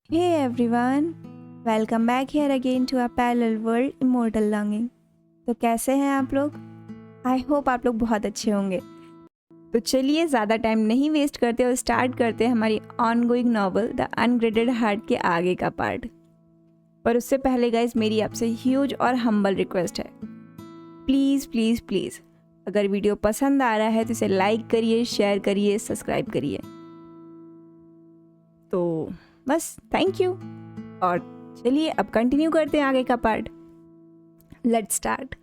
Hey everyone, welcome back here again to our parallel world Immortal Longing। तो कैसे हैं आप लोग? आई होप आप लोग बहुत अच्छे होंगे। तो चलिए ज़्यादा टाइम नहीं वेस्ट करते और स्टार्ट करते हैं हमारी ongoing novel the ungraded heart के आगे का पार्ट। पर उससे पहले गाइज मेरी आपसे ह्यूज और हम्बल रिक्वेस्ट है, प्लीज़ प्लीज़ प्लीज़ अगर वीडियो पसंद आ रहा है तो इसे लाइक करिए, शेयर करिए, सब्सक्राइब करिए। तो बस थैंक यू। और चलिए अब कंटिन्यू करते हैं आगे का पार्ट। Let's start.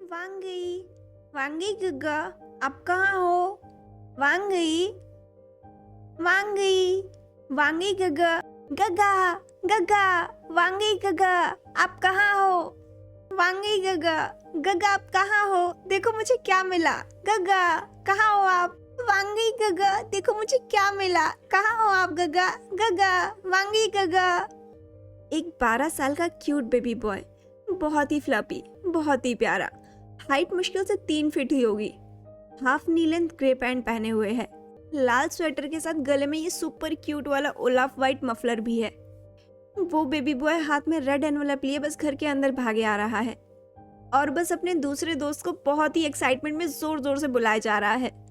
वांगी वांगी गग्गा, आप कहाँ हो? वांगी वांगी वांगी गग्गा गग्गा गग्गा, वांगी गग्गा आप कहाँ हो? वांगी गग्गा गग्गा आप कहाँ हो? देखो मुझे क्या मिला। गग्गा कहाँ हो आप? वांगी गग्गा देखो मुझे क्या मिला। कहाँ हो आप गग्गा? गग्गा वांगी गग्गा। एक 12 साल का क्यूट बेबी बॉय, बहुत ही फ्लफी, बहुत ही प्यारा। हाइट मुश्किल से 3 फीट ही होगी। हाफ नी लेंथ ग्रे पैंट पहने हुए है। लाल स्वेटर के साथ गले में ये सुपर क्यूट वाला ओलाफ वाइट मफलर भी है। वो बेबी बॉय हाथ में रेड एनवलप लिए बस घर के अंदर भागे आ रहा है और बस अपने दूसरे दोस्त को बहुत ही एक्साइटमेंट में जोर जोर से बुलाया जा रहा है।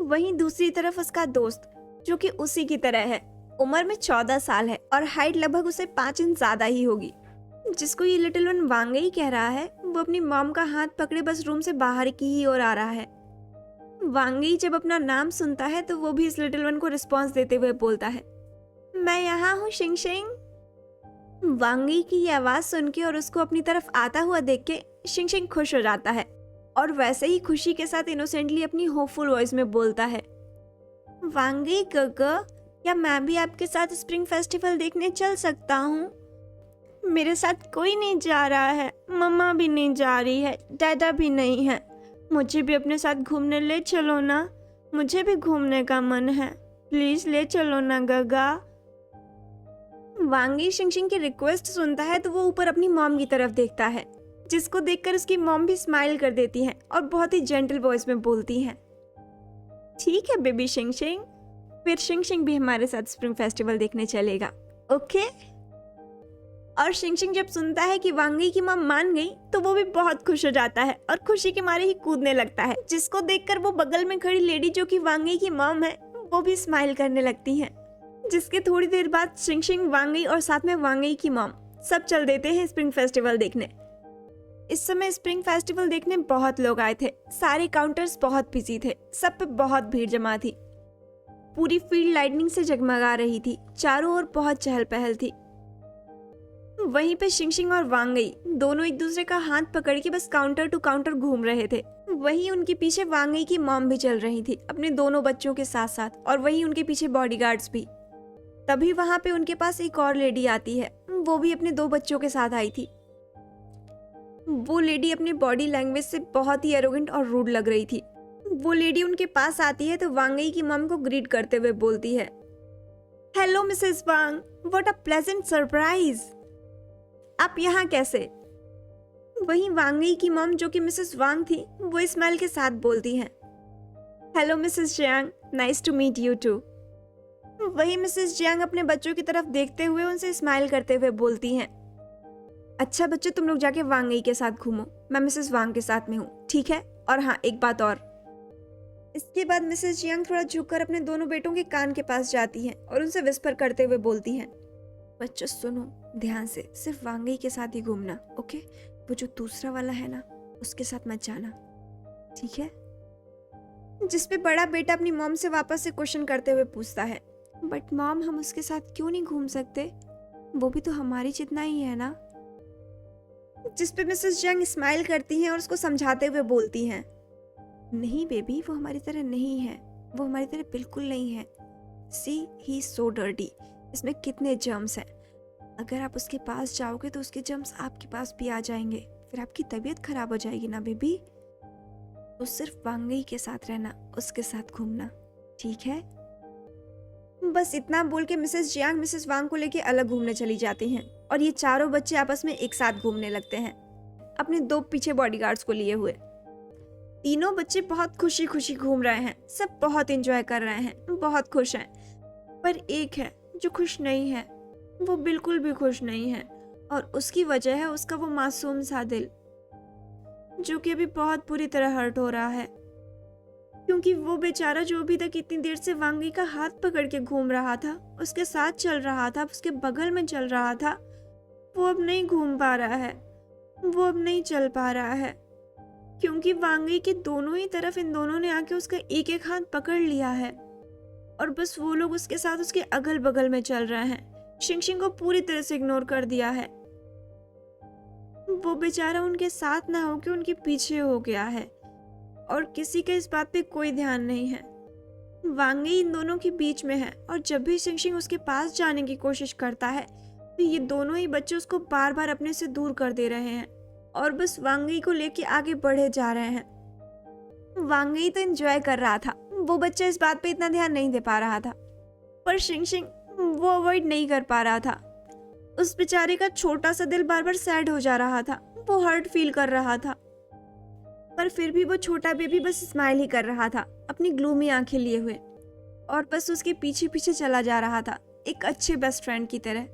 वहीं दूसरी तरफ उसका दोस्त, जो कि उसी की तरह है, उम्र में 14 साल है और हाइट लगभग उसे 5 इंच ज्यादा ही होगी, जिसको ये लिटिल वन वांगई कह रहा है। वो अपनी मॉम का हाथ पकड़े बस रूम से बाहर की ही ओर आ रहा है। वांगई जब अपना नाम सुनता है तो वो भी इस लिटिल वन को रिस्पॉन्स देते हुए बोलता है, मैं यहाँ हूँ शिंग शिंग। वांगई की ये आवाज सुन के और उसको अपनी तरफ आता हुआ देख के शिंग शिंग खुश हो जाता है और वैसे ही खुशी के साथ इनोसेंटली अपनी होपफुल वॉइस में बोलता है, वांगी गग्गा, क्या मैं भी आपके साथ स्प्रिंग फेस्टिवल देखने चल सकता हूँ? मेरे साथ कोई नहीं जा रहा है, मम्मा भी नहीं जा रही है, दादा भी नहीं है। मुझे भी अपने साथ घूमने ले चलो ना, मुझे भी घूमने का मन है, प्लीज ले चलो ना गग्गा। वांगी शिंग शिंग की रिक्वेस्ट सुनता है तो वो ऊपर अपनी मॉम की तरफ देखता है, जिसको देखकर उसकी मॉम भी स्माइल कर देती हैं और बहुत ही जेंटल वॉइस में बोलती हैं, ठीक है बेबी शिंग शिंग, फिर शिंग शिंग भी हमारे साथ स्प्रिंग फेस्टिवल देखने चलेगा, ओके? और शिंग शिंग जब सुनता है कि वांगी की मॉम मान गई तो वो भी बहुत खुश हो जाता है और खुशी के मारे ही कूदने लगता है, जिसको देखकर वो बगल में खड़ी लेडी जो कि वांगी की मॉम है वो भी स्माइल करने लगती हैं। जिसके थोड़ी देर बाद शिंग शिंग, वांगी और साथ में वांगी की मॉम सब चल देते हैं स्प्रिंग फेस्टिवल देखने। इस समय स्प्रिंग फेस्टिवल देखने बहुत लोग आए थे। सारे काउंटर्स बहुत बिजी थे, सब पे बहुत भीड़ जमा थी। पूरी फील्ड लाइटनिंग से जगमगा रही थी, चारों ओर बहुत चहल पहल थी। वहीं पे शिंग शिंग और वांगई दोनों एक दूसरे का हाथ पकड़ के बस काउंटर टू काउंटर घूम रहे थे। वहीं उनके पीछे वांगई की मॉम भी चल रही थी अपने दोनों बच्चों के साथ साथ, और वहीं उनके पीछे बॉडीगार्ड्स भी। तभी वहां पे उनके पास एक और लेडी आती है, वो भी अपने 2 बच्चों के साथ आई थी। वो लेडी अपने बॉडी लैंग्वेज से बहुत ही एरोगेंट और रूड लग रही थी। वो लेडी उनके पास आती है तो वांगई की मॉम को ग्रीट करते हुए बोलती है, hello Mrs Wang, what a pleasant surprise, आप यहाँ कैसे? वहीं वांगई की मॉम जो कि मिसेस वांग थी वो स्माइल के साथ बोलती हैं, hello Mrs Jiang, nice to meet you too. वहीं मिसेस जियांग अपने बच्चों की तरफ देखते हुए उनसे स्माइल करते हुए बोलती हैं, अच्छा बच्चे तुम लोग जाके वांगई के साथ घूमो, मैं मिसेस वांग के साथ में हूँ, ठीक है? और हाँ एक बात और। इसके बाद मिसेस जियांग थोड़ा झुककर अपने दोनों बेटों के कान के पास जाती हैं और उनसे विस्पर करते हुए बोलती हैं, बच्चों सुनो ध्यान से, सिर्फ वांगई के साथ ही घूमना, ओके? वो जो दूसरा वाला है ना उसके साथ मत जाना, ठीक है? जिसपे बड़ा बेटा अपनी मॉम से वापस से क्वेश्चन करते हुए पूछता है, बट मॉम हम उसके साथ क्यों नहीं घूम सकते? वो भी तो हमारी जितना ही है ना। जिसपे मिसेस जंग स्माइल करती हैं और उसको समझाते हुए बोलती हैं, नहीं बेबी, वो हमारी तरह नहीं है, वो हमारी तरह बिल्कुल नहीं है। सी ही इज सो डर्टी, इसमें कितने जर्म्स हैं, अगर आप उसके पास जाओगे तो उसके जर्म्स आपके पास भी आ जाएंगे, फिर आपकी तबीयत खराब हो जाएगी ना बेबी। तो सिर्फ वांगई के साथ रहना, उसके साथ घूमना, ठीक है? बस इतना बोल के मिसेस जियांग मिसेस वांग को लेके अलग घूमने चली जाती हैं और ये चारों बच्चे आपस में एक साथ घूमने लगते हैं अपने 2 पीछे बॉडीगार्ड्स को लिए हुए। तीनों बच्चे बहुत खुशी खुशी घूम रहे हैं, सब बहुत एंजॉय कर रहे हैं, बहुत खुश हैं। पर एक है जो खुश नहीं है, वो बिल्कुल भी खुश नहीं है, और उसकी वजह है उसका वो मासूम सा दिल, जो कि अभी बहुत बुरी तरह हर्ट हो रहा है, क्योंकि वो बेचारा जो अभी तक इतनी देर से वांगी का हाथ पकड़ के घूम रहा था, उसके साथ चल रहा था, उसके बगल में चल रहा था, वो अब नहीं घूम पा रहा है, वो अब नहीं चल पा रहा है, क्योंकि वांगी के दोनों ही तरफ इन दोनों ने आके उसका एक एक हाथ पकड़ लिया है, और बस वो लोग उसके साथ उसके अगल बगल में चल रहे हैं। शिंगशिंग को पूरी तरह से इग्नोर कर दिया है। वो बेचारा उनके साथ ना होके उनके पीछे हो गया है, और किसी का इस बात पे कोई ध्यान नहीं है। वांगी इन दोनों के बीच में है, और जब भी शिंगशिंग उसके पास जाने की कोशिश करता है तो ये दोनों ही बच्चे उसको बार बार अपने से दूर कर दे रहे हैं, और बस वांगी को लेके आगे बढ़े जा रहे हैं। वांगी तो एंजॉय कर रहा था, वो बच्चा इस बात पे इतना ध्यान नहीं दे पा रहा था, पर शिंगशिंग वो अवॉइड नहीं कर पा रहा था। उस बेचारे का छोटा सा दिल बार बार सैड हो जा रहा था, वो हर्ट फील कर रहा था, पर फिर भी वो छोटा बेबी बस स्माइल ही कर रहा था अपनी ग्लूमी आंखें लिए हुए, और बस उसके पीछे पीछे चला जा रहा था एक अच्छे बेस्ट फ्रेंड की तरह।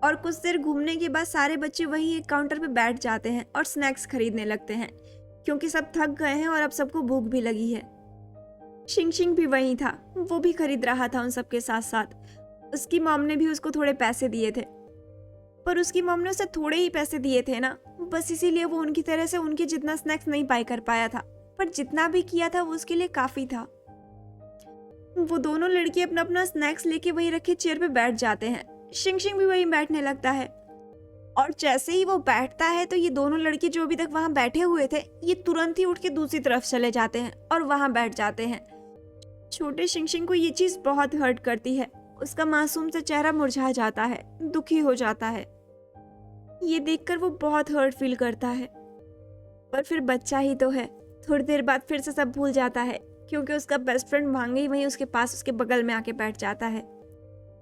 और कुछ देर घूमने के बाद सारे बच्चे वहीं एक काउंटर पे बैठ जाते हैं और स्नैक्स खरीदने लगते हैं, क्योंकि सब थक गए हैं और अब सबको भूख भी लगी है। शिंगशिंग भी वहीं था, वो भी खरीद रहा था उन सबके साथ साथ। उसकी मॉम ने भी उसको थोड़े पैसे दिए थे, पर उसकी मॉम ने उसे थोड़े ही पैसे दिए थे ना, बस इसीलिए वो उनकी तरह से उनके जितना स्नैक्स नहीं बाय कर पाया था, पर जितना भी किया था वो उसके लिए काफी था। वो दोनों लड़के अपना अपना स्नैक्स लेके वहीं रखे चेयर पे बैठ जाते हैं। शिंगशिंग भी वहीं बैठने लगता है, और जैसे ही वो बैठता है तो ये दोनों लड़के जो अभी तक वहां बैठे हुए थे, ये तुरंत ही उठ के दूसरी तरफ चले जाते हैं और वहां बैठ जाते हैं। छोटे शिंगशिंग को ये चीज बहुत हर्ट करती है, उसका मासूम सा चेहरा मुरझा जाता है, दुखी हो जाता है। ये देखकर वो बहुत हर्ट फील करता है, पर फिर बच्चा ही तो है, थोड़ी देर बाद फिर से सब भूल जाता है, क्योंकि उसका बेस्ट फ्रेंड वांगी वहीं उसके पास उसके बगल में आके बैठ जाता है,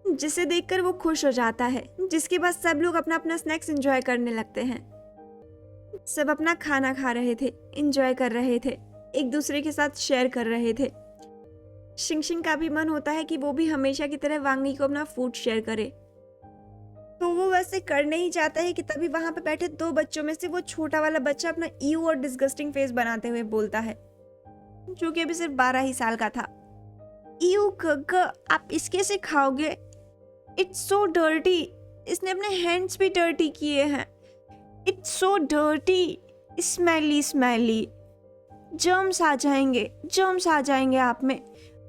जिसे देखकर वो खुश हो जाता है। जिसके बाद सब लोग अपना अपना स्नैक्स एंजॉय करने लगते हैं। सब अपना खाना खा रहे थे, एंजॉय कर रहे थे, एक दूसरे के साथ शेयर कर रहे थे। शिंगशिंग का भी मन होता है कि वो भी हमेशा की तरह वांगी को अपना फूड शेयर करे, तो वो वैसे करने ही चाहता है कि तभी वहां पे बैठे दो बच्चों में से वो छोटा वाला बच्चा अपना ईयू और डिस्गस्टिंग फेस बनाते हुए बोलता है, जो कि अभी सिर्फ 12 ही साल का था। ईयू गग्गा, आप इसके से खाओगे? इट्स सो डर्टी, इसने अपने हैंड्स भी डर्टी किए हैं। It's so dirty, smelly smelly, germs आ जाएंगे, जर्म्स आ जाएंगे आप में,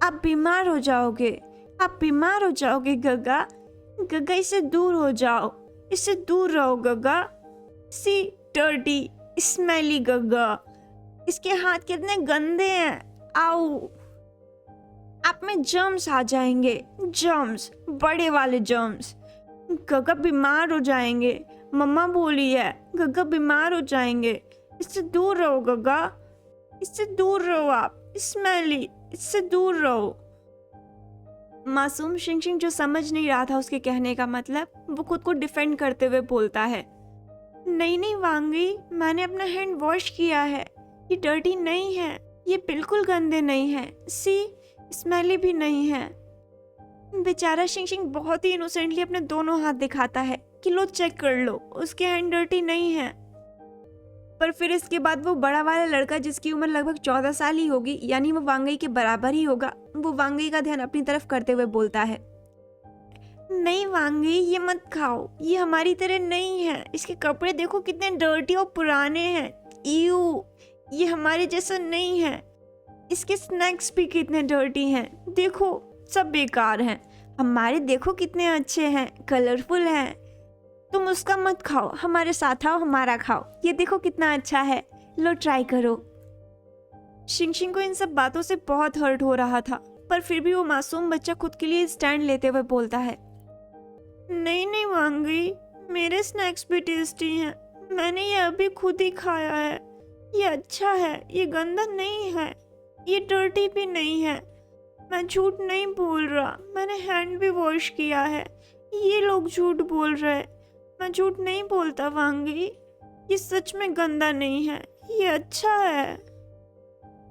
आप बीमार हो जाओगे, आप बीमार हो जाओगे गग्गा। गग्गा इससे दूर हो जाओ, इससे दूर रहो गग्गा। सी डर्टी स्मेली गग्गा, इसके हाथ कितने गंदे हैं, आओ, आप में जर्म्स आ जाएंगे, जर्म्स, बड़े वाले जर्म्स। गग्गा बीमार हो जाएंगे, मम्मा बोली है, गग्गा बीमार हो जाएंगे, इससे दूर रहो गग्गा, इससे दूर रहो आप, स्मेली, इससे दूर रहो। मासूम शिंगशिंग जो समझ नहीं रहा था उसके कहने का मतलब, वो खुद को डिफेंड करते हुए बोलता है, नहीं नहीं वांगी, मैंने अपना हैंड वॉश किया है, ये डर्टी नहीं है, ये बिल्कुल गंदे नहीं है, सी स्मेली भी नहीं है। बेचारा शिंगशिंग बहुत ही इनोसेंटली अपने दोनों हाथ दिखाता है कि लो चेक कर लो, उसके हैंड डर्टी नहीं है। पर फिर इसके बाद वो बड़ा वाला लड़का, जिसकी उम्र लगभग 14 साल ही होगी, यानी वो वांगी के बराबर ही होगा, वो वांगी का ध्यान अपनी तरफ करते हुए बोलता है, नहीं वांगी, ये मत खाओ, ये हमारी तरह नहीं है, इसके कपड़े देखो कितने डर्टी और पुराने हैं, ईयू, ये हमारे जैसा नहीं है, इसके स्नैक्स भी कितने डर्टी हैं, देखो सब बेकार हैं, हमारे देखो कितने अच्छे हैं, कलरफुल हैं, तुम उसका मत खाओ, हमारे साथ आओ, हमारा खाओ, ये देखो कितना अच्छा है, लो ट्राई करो। शिंगशिंग को इन सब बातों से बहुत हर्ट हो रहा था, पर फिर भी वो मासूम बच्चा खुद के लिए स्टैंड लेते हुए बोलता है, नहीं नहीं वांगी, मेरे स्नैक्स भी टेस्टी हैं, मैंने ये अभी खुद ही खाया है, ये अच्छा है, ये गंदा नहीं है, ये डर्टी भी नहीं है, मैं झूठ नहीं बोल रहा, मैंने हैंड भी वॉश किया है, ये लोग झूठ बोल रहे, मैं झूठ नहीं बोलता वांगी, ये सच में गंदा नहीं है, ये अच्छा है।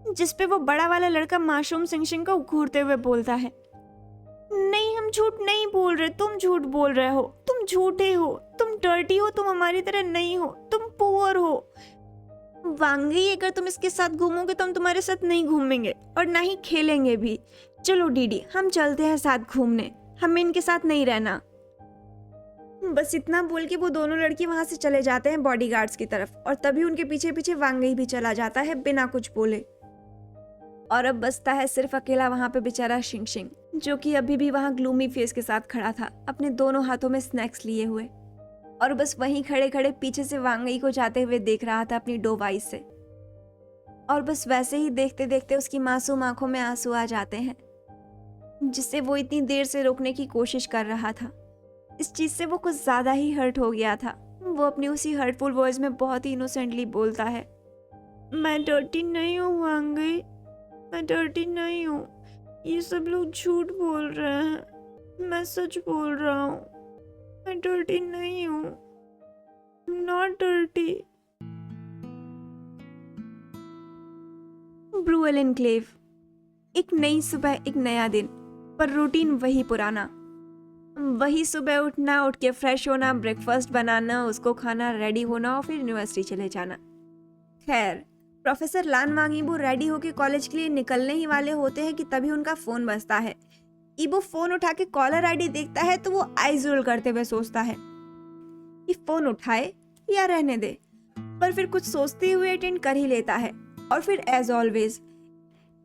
जिस पे वो बड़ा वाला लड़का मासूम शिंगशिंग को घूरते हुए बोलता है, नहीं हम झूठ नहीं बोल रहे, तुम झूठ बोल रहे हो, तुम झूठे हो, तुम डर्टी हो, तुम हमारी तरह नहीं हो, तुम पुअर हो। वांगई, अगर तुम इसके साथ घूमोगे तो हम तुम्हारे साथ नहीं घूमेंगे और ना ही खेलेंगे भी। चलो डीडी, हम चलते हैं साथ घूमने, हमें इनके साथ नहीं रहना। बस इतना बोल के वो दोनों लड़की वहां से चले जाते हैं बॉडीगार्ड्स की तरफ, और तभी उनके पीछे पीछे वांगई भी चला जाता है बिना कुछ बोले। और अब बचता है सिर्फ अकेला वहां पे बेचारा शिंगशिंग, जो कि अभी भी वहां ग्लूमी फेस के साथ खड़ा था, अपने दोनों हाथों में स्नैक्स लिए हुए, और बस वहीं खड़े खड़े पीछे से वांगई को जाते हुए देख रहा था अपनी डो आइज से। और बस वैसे ही देखते देखते उसकी मासूम आंखों में आंसू आ जाते हैं, जिससे वो इतनी देर से रोकने की कोशिश कर रहा था। इस चीज से वो कुछ ज्यादा ही हर्ट हो गया था। वो अपनी उसी हर्टफुल वॉइस में बहुत ही इनोसेंटली बोलता है, मैं डर्टी नहीं हूँ वांगई, मैं डर्टी नहीं हूँ, ये सब लोग झूठ बोल रहे हैं, मैं सच बोल रहा हूँ, मैं डर्टी नहीं हूँ, नॉट डर्टी। ब्रूअल एनक्लेव। एक नई सुबह, एक नया दिन, पर रूटीन वही पुराना। वही सुबह उठना, उठ के फ्रेश होना, ब्रेकफास्ट बनाना, उसको खाना, रेडी होना और फिर यूनिवर्सिटी चले जाना। खैर, प्रोफेसर लान वांगईबो रेडी होके कॉलेज के लिए निकलने ही वाले होते हैं कि तभी उनका फोन बजता है। ईबो फोन उठा के कॉलर आईडी देखता है तो वो आइज रोल करते हुए सोचता है कि फोन उठाए या रहने दे, पर फिर कुछ सोचते हुए अटेंड कर ही लेता है। और फिर एज ऑलवेज,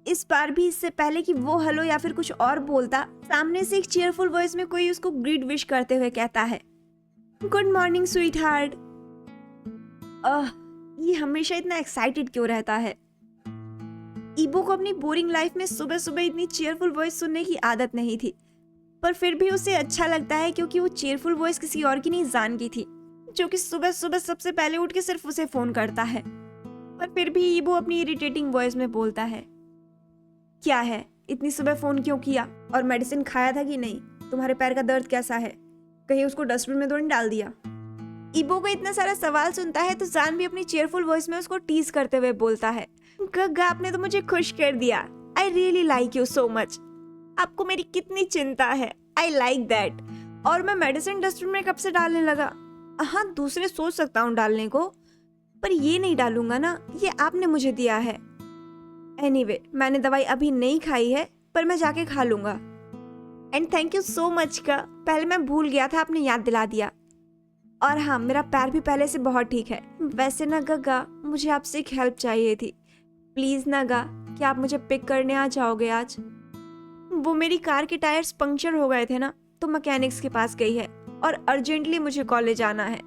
इस बार भी इससे पहले कि वो हेलो या फिर कुछ और बोलता, सामने से एक चीयरफुल वॉइस में कोई उसको ग्रीट विश करते हुए कहता है, गुड मॉर्निंग स्वीट हार्ट। ये हमेशा इतना एक्साइटेड क्यों रहता है? ईबो को अपनी बोरिंग लाइफ में सुबह सुबह इतनी चीयरफुल वॉइस सुनने की आदत नहीं थी, पर फिर भी उसे अच्छा लगता है क्योंकि वो चीयरफुल वॉइस किसी और की नहीं, जान की थी, जो कि सुबह सुबह सबसे पहले उठ के सिर्फ उसे फोन करता है। पर फिर भी ईबो अपनी इरिटेटिंग वॉइस में बोलता है, क्या है, इतनी सुबह फोन क्यों किया? और मेडिसिन खाया था कि नहीं? तुम्हारे पैर का दर्द कैसा है? कहीं उसको डस्टबिन में तो नहीं डाल दिया? ईबो को इतना सारा सवाल सुनता है तो जान भी अपनी चीयरफुल वॉइस में उसको टीज करते हुए बोलता है, गग्गा, आपने तो मुझे खुश कर दिया। I really like you so much. आपको मेरी कितनी चिंता है। I like that. और मैं मेडिसिन डस्टबिन में कब से डालने लगा? हाँ, दूसरे सोच सकता हूँ डालने को, पर ये नहीं डालूंगा ना, ये आपने मुझे दिया है। एनीवे, मैंने दवाई अभी नहीं खाई है, पर मैं जाके खा लूंगा। And thank you so much का, पहले मैं भूल गया था, आपने याद दिला दिया। और हाँ, मेरा पैर भी पहले से बहुत ठीक है। वैसे ना गग्गा, मुझे आपसे एक हेल्प चाहिए थी। प्लीज ना गा, क्या आप मुझे पिक करने आ जाओगे आज? वो मेरी कार के टायर्स पंक्चर हो गए थे ना, तो मैकेनिक्स के पास गई है और अर्जेंटली मुझे कॉलेज आना है।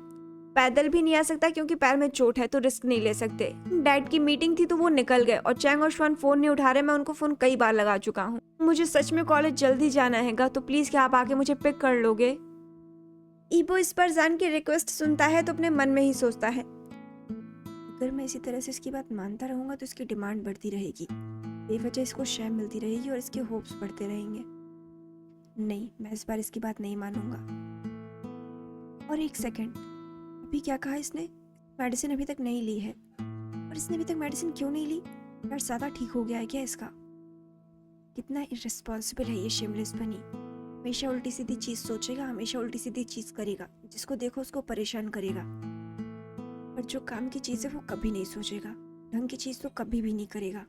पैदल भी नहीं आ सकता क्योंकि पैर में चोट है, तो रिस्क नहीं ले सकते। डैड की मीटिंग थी तो वो निकल गए, और चैंग और श्वान फोन नहीं उठा रहे। मैं उनको फोन कई बार लगा चुका हूँ। मुझे सच में कॉलेज जल्दी जाना है, तो प्लीज क्या आप आके मुझे पिक कर लोगे? ईबो इस पर जान की रिक्वेस्ट सुनता है तो अपने मन में ही सोचता है, अगर मैं इसी तरह से इसकी बात मानता रहूंगा तो इसकी डिमांड बढ़ती रहेगी, बेवजह इसको शय मिलती रहेगी और इसके होप्स बढ़ते रहेंगे। नहीं, मैं इस बार इसकी बात नहीं मानूंगा। और एक सेकंड, अभी क्या कहा इसने? मेडिसिन अभी तक नहीं ली है। और इसने अभी तक मेडिसिन क्यों नहीं ली? यार, ज्यादा ठीक हो गया है क्या इसका? कितना इररिस्पॉन्सिबल है ये शिमलेस बनी। हमेशा उल्टी सीधी चीज सोचेगा, हमेशा उल्टी सीधी चीज करेगा, जिसको देखो उसको परेशान करेगा। पर जो काम की चीज है वो कभी नहीं सोचेगा, ढंग की चीज तो कभी भी नहीं करेगा।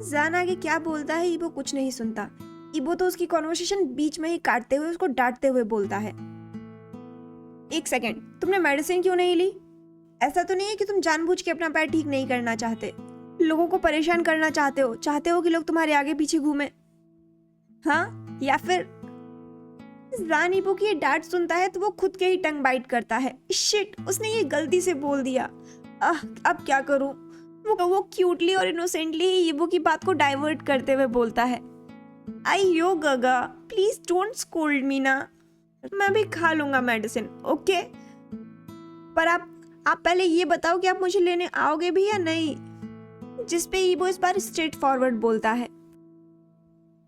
जान आगे क्या बोलता है, ईबो कुछ नहीं सुनता। ईबो तो उसकी कॉन्वर्सेशन बीच में ही काटते हुए उसको डांटते हुए बोलता है, एक सेकेंड, तुमने मेडिसिन क्यों नहीं ली? ऐसा तो नहीं है कि तुम जानबूझ के अपना पैर ठीक नहीं करना चाहते, लोगों को परेशान करना चाहते हो कि लोग तुम्हारे आगे पीछे घूमे? हाँ, या फिर? जान ईबो की ये डांट सुनता है तो वो खुद के ही टंग बाइट करता है। शिट, उसने ये गलती से बोल दिया। अब क्या करूं? वो क्यूटली और इनोसेंटली ईबो की बात को डाइवर्ट करते हुए बोलता है, अयो गगा, प्लीज डोंट स्कोल्ड मी ना, मैं भी खा लूंगा मेडिसिन, ओके? पर आप पहले ये बताओ कि आप मुझे लेने आओगे भी या नहीं? जिस पे ईबो इस बार स्ट्रेट फॉरवर्ड बोलता है,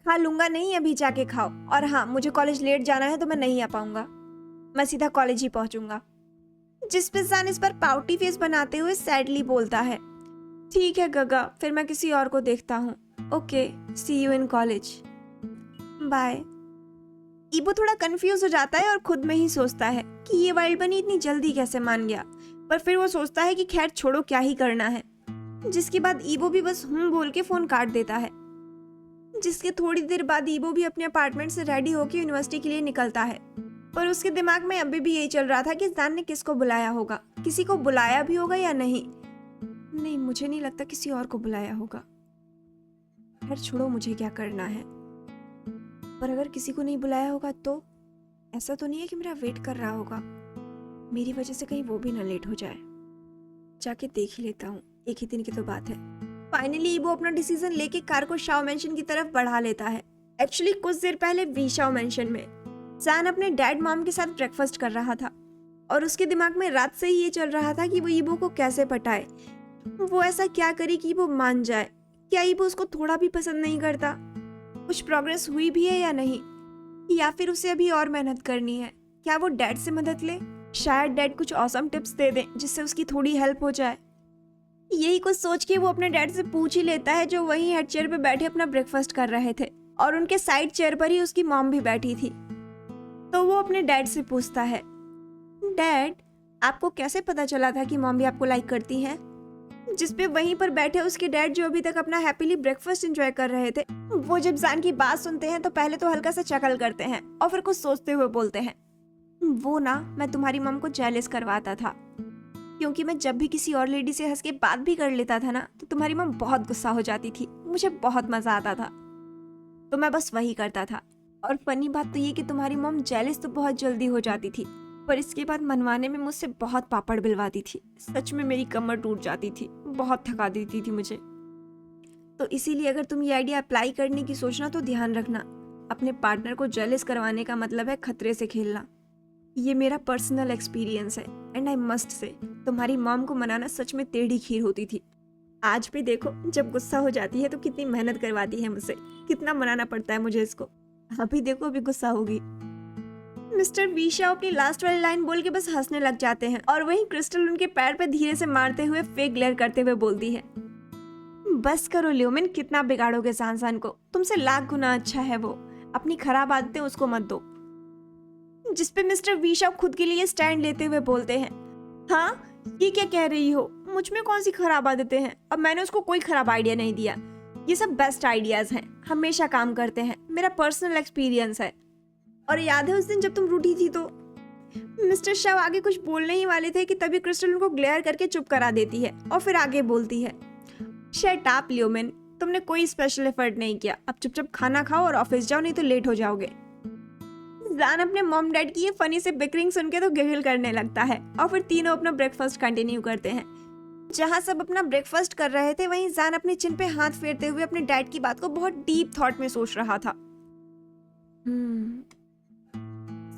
खा लूंगा नहीं, अभी जाके खाओ। और हाँ, मुझे कॉलेज लेट जाना है तो मैं नहीं आ पाऊंगा, मैं सीधा कॉलेज ही पहुंचूंगा। जिस पे जान इस बार पाउटी फेस बनाते हुए सैडली बोलता है, ठीक है गगा, फिर मैं किसी और को देखता हूँ। Okay, see you in college, bye. ईबो थोड़ा कंफ्यूज हो जाता है और खुद में ही सोचता है कि ये वाइल्ड बनी इतनी जल्दी कैसे मान गया, पर फिर वो सोचता है कि खैर छोड़ो, क्या ही करना है। जिसके बाद ईबो भी बस बोल के फोन काट देता है। जिसके थोड़ी देर बाद ईबो भी अपने अपार्टमेंट से रेडी होकर यूनिवर्सिटी के लिए निकलता है, पर उसके दिमाग में अभी भी यही चल रहा था कि जान ने किसको बुलाया होगा, किसी को बुलाया भी होगा या नहीं। नहीं, मुझे नहीं लगता किसी और को बुलाया होगा। खैर छोड़ो, मुझे क्या करना है। पर अगर किसी को नहीं बुलाया होगा तो ऐसा तो नहीं है कि मेरा वेट कर रहा होगा, मेरी वजह से कहीं वो भी ना लेट हो जाए। जाके देख ही लेता हूँ, एक ही दिन की तो बात है। फाइनली वो अपना डिसीजन लेके कार को शाओ मेंशन की तरफ बढ़ा लेता है। एक्चुअली कुछ देर पहले वी शाओ मेंशन में जान अपने डैड मॉम के साथ ब्रेकफास्ट कर रहा था और उसके दिमाग में रात से ही ये चल रहा था कि वो ईबो को कैसे पटाए, वो ऐसा क्या करे कि वो मान जाए। क्या ईबो उसको थोड़ा भी पसंद नहीं करता? कुछ प्रोग्रेस हुई भी है या नहीं, या फिर उसे अभी और मेहनत करनी है? क्या वो डैड से मदद ले? शायद डैड कुछ ऑसम टिप्स दे दें जिससे उसकी थोड़ी हेल्प हो जाए। यही कुछ सोच के वो अपने डैड से पूछ ही लेता है, जो वहीं हेड चेयर पे बैठे अपना ब्रेकफास्ट कर रहे थे और उनके साइड चेयर पर ही उसकी मॉम भी बैठी थी। तो वो अपने डैड से पूछता है, डैड आपको कैसे पता चला था कि मॉम भी आपको लाइक करती हैं? जिसपे वहीं पर बैठे उसके डैड, जो अभी तक अपना हैप्पीली ब्रेकफास्ट एंजॉय कर रहे थे, वो जब जान की बात सुनते हैं तो पहले तो हल्का सा चकल करते हैं और फिर कुछ सोचते हुए बोलते हैं, वो ना मैं तुम्हारी मॉम को जेलस करवाता था, क्योंकि मैं जब भी किसी और लेडी से हंस के बात भी कर लेता था ना तो तुम्हारी मॉम बहुत गुस्सा हो जाती थी, मुझे बहुत मजा आता था, तो मैं बस वही करता था। और फनी बात तो ये कि तुम्हारी मॉम जेलस तो बहुत जल्दी हो जाती थी, पर इसके बाद मनवाने में मुझसे बहुत पापड़ बिलवाती थी। सच में मेरी कमर टूट जाती थी, बहुत थका देती थी मुझे। तो इसीलिए अगर तुम ये आइडिया अप्लाई करने की सोचना तो ध्यान रखना, अपने पार्टनर को जेलस करवाने का मतलब है खतरे से खेलना। ये मेरा पर्सनल एक्सपीरियंस है एंड आई मस्ट से, तुम्हारी मॉम को मनाना सच में टेढ़ी खीर होती थी। आज भी देखो, जब गुस्सा हो जाती है तो कितनी मेहनत करवाती है मुझसे, कितना मनाना पड़ता है मुझे इसको। अभी देखो, अभी गुस्सा होगी। मिस्टर वीशा अपनी लास्ट वाली लाइन बोल के बस हंसने लग जाते हैं और वहीं क्रिस्टल उनके पैर पे धीरे से मारते हुए फेक ग्लेयर करते हुए बोलती है, बस करो ल्यूमिन, कितना बिगाड़ोगे सांसान को, तुमसे लाख गुना अच्छा है वो, अपनी खराब आदतें उसको मत दो। जिसपे मिस्टर वीशा खुद के लिए स्टैंड लेते हुए बोलते हैं, हाँ ये क्या कह रही हो, मुझ में कौन सी खराब आदतें हैं? अब मैंने उसको कोई खराब आइडिया नहीं दिया, ये सब बेस्ट आइडियाज हैं, हमेशा काम करते हैं, मेरा पर्सनल एक्सपीरियंस है। और याद है उस दिन जब तुम रूठी थी तो? मिस्टर शाह आगे कुछ बोलने ही वाले थे कि तभी क्रिस्टल उनको ग्लेयर करके चुप करा देती है और फिर आगे बोलती है, शट अप ल्यूमिन, तुमने कोई स्पेशल एफर्ट नहीं किया, अब चुपचाप खाना खाओ और ऑफिस जाओ, नहीं तो लेट हो जाओगे। जान अपने मॉम डैड की ये फनी से बिकरिंग सुन के तो गिगल करने लगता है और फिर तीनों अपना ब्रेकफास्ट कंटिन्यू करते हैं। जहाँ सब अपना ब्रेकफास्ट कर रहे थे वहीं जान अपने चिन पे हाथ फेरते हुए अपने डैड की बात को बहुत डीप थॉट में सोच रहा था।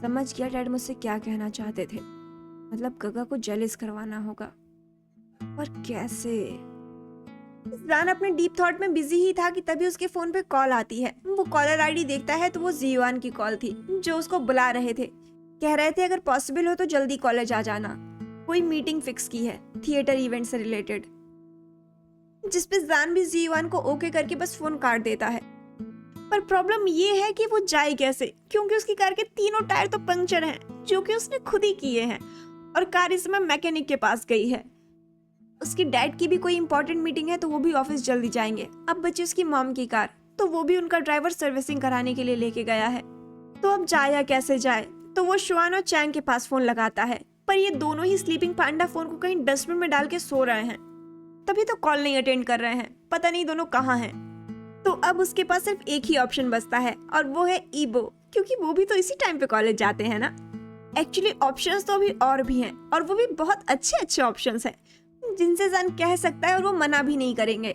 समझ गया डैड मुझसे क्या कहना चाहते थे, मतलब गगा को जेलस करवाना होगा, पर कैसे? जान अपने डीप थॉट में बिजी ही था कि तभी उसके फोन पे कॉल आती है। वो कॉलर आईडी देखता है तो वो जीवान की कॉल थी, जो उसको बुला रहे थे, कह रहे थे अगर पॉसिबल हो तो जल्दी कॉलेज आ जाना, कोई मीटिंग फिक्स की है थिएटर इवेंट से रिलेटेड। जिसपे जान भी जीवान को ओके करके बस फोन काट देता है। पर प्रॉब्लम ये है कि वो जाए कैसे, क्योंकि उसकी कार के तीनों टायर तो पंक्चर हैं, जो कि उसने खुद ही किए हैं, और कार इस समय मैकेनिक के पास गई है। उसकी डैड की भी कोई इंपॉर्टेंट मीटिंग है तो वो भी ऑफिस जल्दी जाएंगे। अब बची उसकी मॉम की कार, तो वो भी उनका ड्राइवर सर्विसिंग कराने के लिए लेके गया है। तो अब जाए या कैसे जाए? तो वो शुआन और चैंग के पास फोन लगाता है, पर ये दोनों ही स्लीपिंग पांडा फोन को कहीं डस्टबिन में डाल के सो रहे हैं, तभी तो कॉल नहीं अटेंड कर रहे हैं, पता नहीं दोनों कहाँ हैं। तो अब उसके पास सिर्फ एक ही ऑप्शन बचता है और वो है ईबो, क्योंकि वो भी तो इसी टाइम पे कॉलेज जाते हैं ना। एक्चुअली ऑप्शंस तो अभी और भी हैं, और वो भी बहुत अच्छे अच्छे ऑप्शंस हैं जिनसे जान कह सकता है और वो मना भी नहीं करेंगे।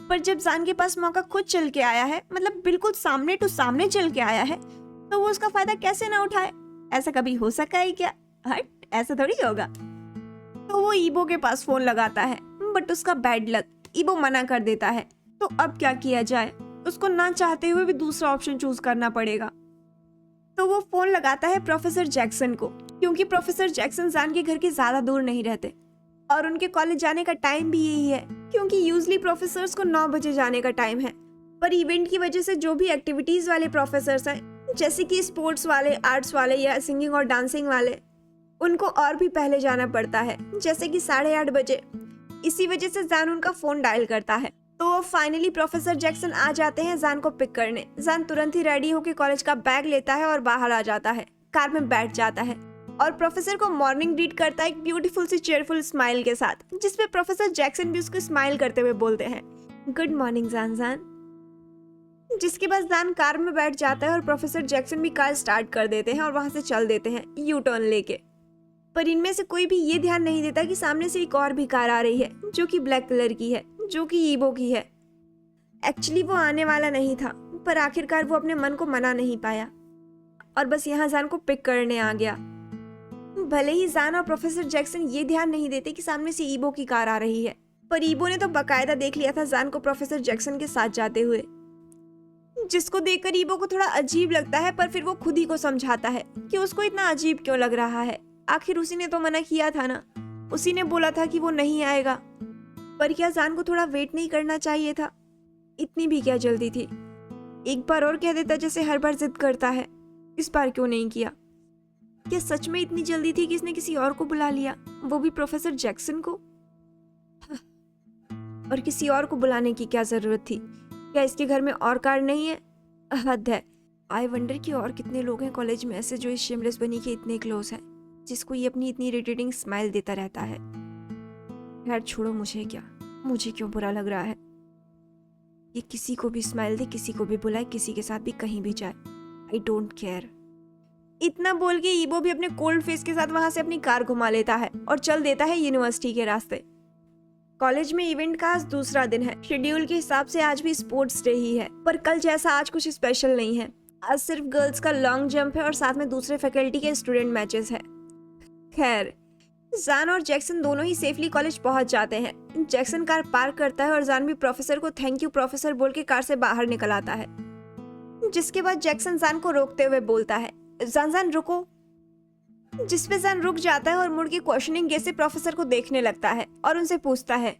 पर जब जान के पास मौका खुद चल के आया है, मतलब बिल्कुल सामने टू सामने चल के आया है, तो वो उसका फायदा कैसे ना उठाए? ऐसा कभी हो सका है क्या? हट, ऐसा थोड़ी होगा। तो वो ईबो के पास फोन लगाता है, बट उसका बैड लक, ईबो मना कर देता है। तो अब क्या किया जाए? उसको ना चाहते हुए भी दूसरा ऑप्शन चूज करना पड़ेगा। तो वो फोन लगाता है प्रोफेसर जैक्सन को, क्योंकि प्रोफेसर जैक्सन जान के घर के ज्यादा दूर नहीं रहते और उनके कॉलेज जाने का टाइम भी यही है, क्योंकि यूजली प्रोफेसर्स को 9 बजे जाने का टाइम है। पर इवेंट की वजह से जो भी एक्टिविटीज वाले प्रोफेसर्स हैं जैसे कि स्पोर्ट्स वाले, आर्ट्स वाले या सिंगिंग और डांसिंग वाले, उनको और भी पहले जाना पड़ता है, जैसे कि 8:30 बजे। इसी वजह से जान उनका फोन डायल करता है। तो फाइनली प्रोफेसर जैक्सन आ जाते हैं जान को पिक करने। जान तुरंत ही रेडी होकर कॉलेज का बैग लेता है और बाहर आ जाता है, कार में बैठ जाता है और प्रोफेसर को मॉर्निंग ग्रीट करता है एक ब्यूटीफुल सी चेयरफुल स्माइल के साथ, जिसपे प्रोफेसर जैक्सन भी उसको स्माइल करते हुए बोलते हैं, गुड मॉर्निंग जान जान। जिसके बाद जान कार में बैठ जाता है और प्रोफेसर जैक्सन भी कार स्टार्ट कर देते हैं और वहां से चल देते हैं यू टर्न लेके। पर इनमें से कोई भी ये ध्यान नहीं देता कि सामने से एक और भी कार आ रही है जो कि ब्लैक कलर की है, जो कि ईबो की है। एक्चुअली वो आने वाला नहीं था, पर आखिरकार वो अपने मन को मना नहीं पाया और बस यहाँ जान को पिक करने आ गया। भले ही जान और प्रोफेसर जैक्सन ये ध्यान नहीं देते कि सामने से ईबो की कार आ रही है, पर ईबो ने तो बकायदा देख लिया था जान को प्रोफेसर जैक्सन के साथ जाते हुए, जिसको देखकर ईबो को थोड़ा अजीब लगता है। पर फिर वो खुद ही को समझाता है कि उसको इतना अजीब क्यों लग रहा है, आखिर उसी ने तो मना किया था ना, उसी ने बोला था कि वो नहीं आएगा। पर क्या जान को थोड़ा वेट नहीं करना चाहिए था? इतनी भी क्या जल्दी थी? एक बार और कह देता जैसे हर बार जिद करता है। इस बार क्यों नहीं किया? क्या सच में इतनी जल्दी थी कि इसने किसी और को बुला लिया, वो भी प्रोफेसर जैक्सन को? और किसी और को बुलाने की क्या जरूरत थी? क्या इसके घर में और कार नहीं है? हद है। आई वंडर कि और कितने लोग हैं कॉलेज में ऐसे जो इस शेमलेस बनी के इतने क्लोज हैं, जिसको ये अपनी इतनी इरिटेटिंग स्माइल देता रहता है। यार छोड़ो, मुझे क्या, मुझे क्यों बुरा लग रहा है? ये किसी को भी स्माइल दे, किसी को भी बुलाए, किसी के साथ भी कहीं भी जाए, आई डोंट केयर। इतना बोल के ईबो भी अपने कोल्ड फेस के साथ वहां से अपनी कार घुमा लेता है और चल देता है यूनिवर्सिटी के रास्ते। कॉलेज में इवेंट का आज दूसरा दिन है। शेड्यूल के हिसाब से आज भी स्पोर्ट्स डे ही है, पर कल जैसा आज कुछ स्पेशल नहीं है। आज सिर्फ गर्ल्स का लॉन्ग जंप है और साथ में दूसरे फैकल्टी के स्टूडेंट मैचेस है। खैर, जान और जैक्सन दोनों ही सेफली कॉलेज पहुंच जाते हैं। जैक्सन कार पार्क करता है और जान भी प्रोफेसर को थैंक यू प्रोफेसर बोल के कार से बाहर निकल आता है। जिसके बाद जैक्सन जान को रोकते हुए बोलता है, जान रुको। जिसपे जान रुक जाता है और मुड़ के क्वेश्चनिंग गेज से प्रोफेसर को देखने लगता है और उनसे पूछता है,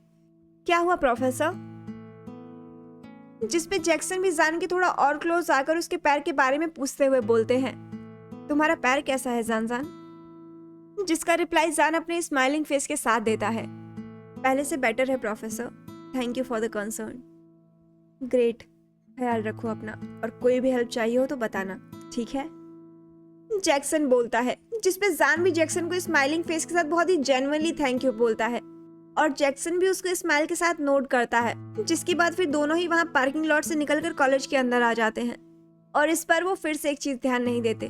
क्या हुआ प्रोफेसर? जिसपे जैक्सन भी जान के थोड़ा और क्लोज आकर उसके पैर के बारे में पूछते हुए बोलते हैं, तुम्हारा पैर कैसा है जान? जिसका रिप्लाई जान अपने स्माइलिंग फेस के साथ देता है, पहले से बेटर है professor, thank you for the concern. Great, ख्याल रखो अपना, और कोई भी हेल्प चाहिए हो तो बताना, ठीक है? जैक्सन बोलता है, जिसपे जान भी जैक्सन को स्माइलिंग फेस के साथ बहुत ही जेन्युइनली थैंक यू बोलता है और जैक्सन भी उसको स्माइल के साथ नोट करता है। जिसके बाद फिर दोनों ही वहां पार्किंग लॉट से निकलकर कॉलेज के अंदर आ जाते हैं और इस पर वो फिर से एक चीज ध्यान नहीं देते,